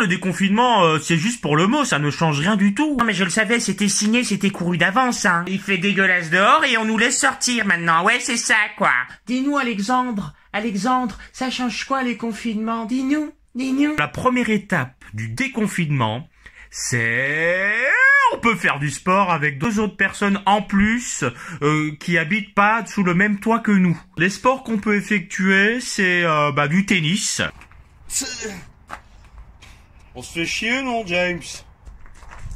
le déconfinement, c'est juste pour le mot, ça ne change rien du tout. Non mais je le savais, c'était signé, c'était couru d'avance, hein. Il fait dégueulasse dehors et on nous laisse sortir maintenant, ouais c'est ça quoi. Dis-nous Alexandre, ça change quoi les confinements? Dis-nous. La première étape du déconfinement, c'est... On peut faire du sport avec 2 autres personnes en plus qui habitent pas sous le même toit que nous. Les sports qu'on peut effectuer, c'est du tennis. On se fait chier, non, James?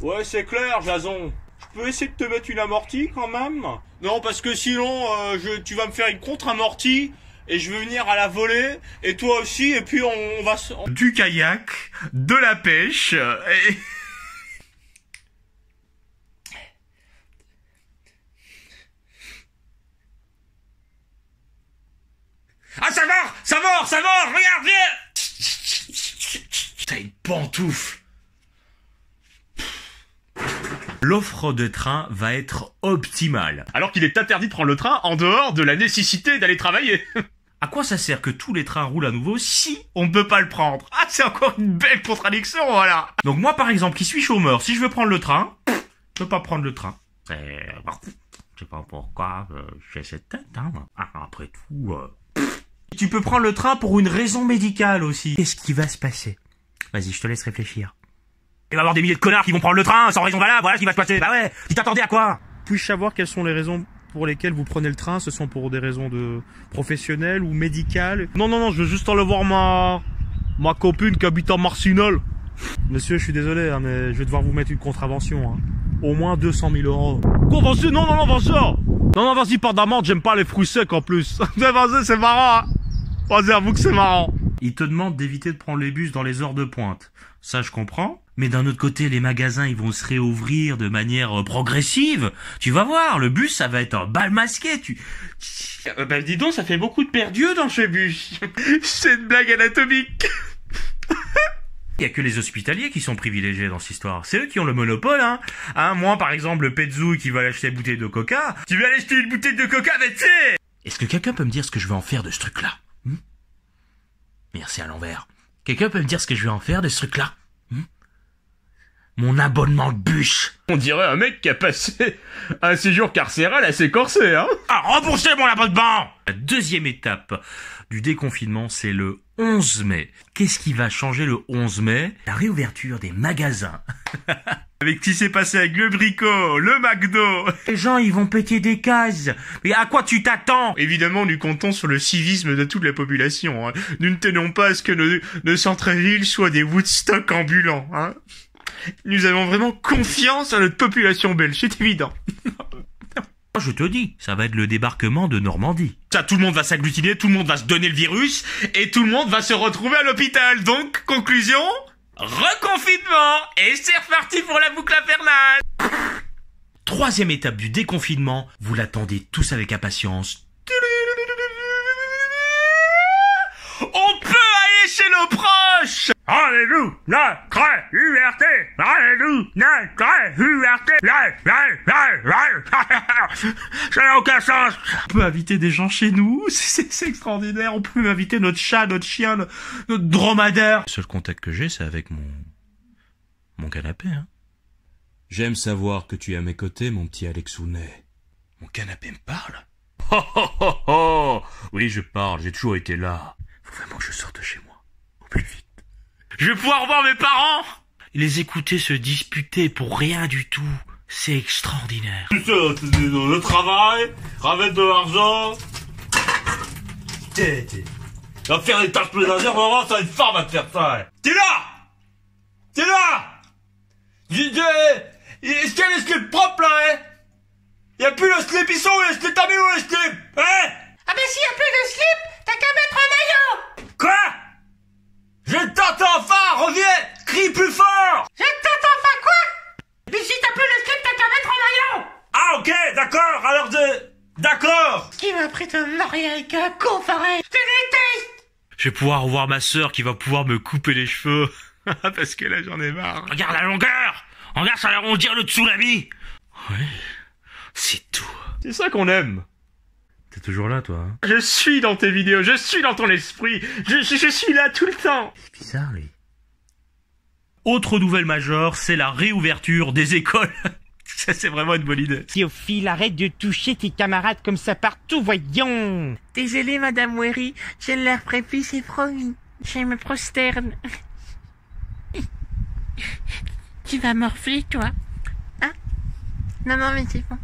Ouais, c'est clair, Jason. Je peux essayer de te mettre une amortie, quand même? Non, parce que sinon, tu vas me faire une contre-amortie, et je vais venir à la volée, et toi aussi, et puis on va... Du kayak, de la pêche, et... Ah, ça mord, regarde, viens! T'as une pantoufle. L'offre de train va être optimale. Alors qu'il est interdit de prendre le train en dehors de la nécessité d'aller travailler. À quoi ça sert que tous les trains roulent à nouveau si on ne peut pas le prendre? Ah, c'est encore une belle contradiction, voilà. Donc moi, par exemple, qui suis chômeur, si je veux prendre le train, je peux pas prendre le train. Je sais pas pourquoi j'ai cette tête, hein. Après tout... Tu peux prendre le train pour une raison médicale aussi. Qu'est-ce qui va se passer? Vas-y, je te laisse réfléchir. Il va y avoir des milliers de connards qui vont prendre le train sans raison valable, voilà ce qui va se passer. Bah ouais, tu t'attendais à quoi? Puis-je savoir quelles sont les raisons pour lesquelles vous prenez le train? Ce sont pour des raisons de professionnelles ou médicales? Non, je veux juste aller voir ma copine qui habite à Marcinelle. Monsieur, je suis désolé, hein, mais je vais devoir vous mettre une contravention. Hein. Au moins 200 000 euros. Quoi, vas-y, non, vas-y. Non, vas-y, pas d'amende, j'aime pas les fruits secs en plus. Vas-y, c'est marrant, hein. Vas-y, avoue que c'est marrant. Il te demande d'éviter de prendre les bus dans les heures de pointe. Ça, je comprends. Mais d'un autre côté, les magasins, ils vont se réouvrir de manière progressive. Tu vas voir, le bus, ça va être un bal masqué. Dis donc, ça fait beaucoup de perdieux dans ce bus. C'est une blague anatomique. Il y a que les hospitaliers qui sont privilégiés dans cette histoire. C'est eux qui ont le monopole, hein. Moi, par exemple, le Petzou qui va aller acheter une bouteille de coca. Tu veux aller acheter une bouteille de coca, mais tu sais. Est-ce que quelqu'un peut me dire ce que je vais en faire de ce truc-là? Merci à l'envers. Quelqu'un peut me dire ce que je vais en faire de ce truc-là? Mon abonnement de bûche. On dirait un mec qui a passé un séjour carcéral assez corsé, hein. Ah, remboursez mon abonnement! La deuxième étape du déconfinement, c'est le 11 mai. Qu'est-ce qui va changer le 11 mai? La réouverture des magasins. Avec ce qui s'est passé avec le Brico, le McDo. Les gens, ils vont péter des cases. Mais à quoi tu t'attends? Évidemment, nous comptons sur le civisme de toute la population, hein. Nous ne tenons pas à ce que nos centres-villes soient des Woodstock ambulants, hein. Nous avons vraiment confiance en notre population belge, c'est évident. Je te dis, ça va être le débarquement de Normandie. Ça, tout le monde va s'agglutiner, tout le monde va se donner le virus, et tout le monde va se retrouver à l'hôpital. Donc, conclusion, reconfinement, et c'est reparti pour la boucle infernale. Troisième étape du déconfinement, vous l'attendez tous avec impatience. On peut aller chez nos proches. Rendez-vous, notre liberté. Rendez-vous, notre liberté. Ça n'a aucun sens. On peut inviter des gens chez nous, c'est extraordinaire. On peut inviter notre chat, notre chien, notre dromadaire. Le seul contact que j'ai, c'est avec mon canapé, hein. J'aime savoir que tu es à mes côtés, mon petit Alexounet. Mon canapé me parle? Oui, je parle, j'ai toujours été là. Faut vraiment que je sorte de chez moi, au plus vite. Je vais pouvoir voir mes parents. Les écouter se disputer pour rien du tout, c'est extraordinaire. Le travail, ramène de l'argent. Va faire des tâches ménagères, vraiment, ça une femme va te faire ça. T'es là. Est-ce qu'il y a les slips propres là, hein? Y'a plus le slip, ils sont où les slips? T'as mis où les slips, hein? Ah ben s'il y a plus de slip, t'as qu'à mettre un maillot. Quoi? Je t'entends enfin, reviens! Crie plus fort! Je t'entends pas quoi? Mais si t'as plus de slip, t'as qu'à mettre un maillot. Ah ok, d'accord, alors d'accord! Qui m'a pris de marier avec un con pareil? Je te déteste! Je vais pouvoir revoir ma sœur qui va pouvoir me couper les cheveux. Parce que là j'en ai marre. Regarde la longueur! Regarde, ça va arrondir le tsunami! Ouais, c'est tout. C'est ça qu'on aime. T'es toujours là, toi, hein? Je suis dans tes vidéos, je suis dans ton esprit, je suis là tout le temps. C'est bizarre, lui. Autre nouvelle majeure, c'est la réouverture des écoles. Ça, c'est vraiment une bonne idée. Théophile, arrête de toucher tes camarades comme ça partout, voyons. Désolée, Madame Wery, je ne leur ferai plus, c'est promis. Je me prosterne. Tu vas morfler, toi. Hein? Non, mais c'est bon.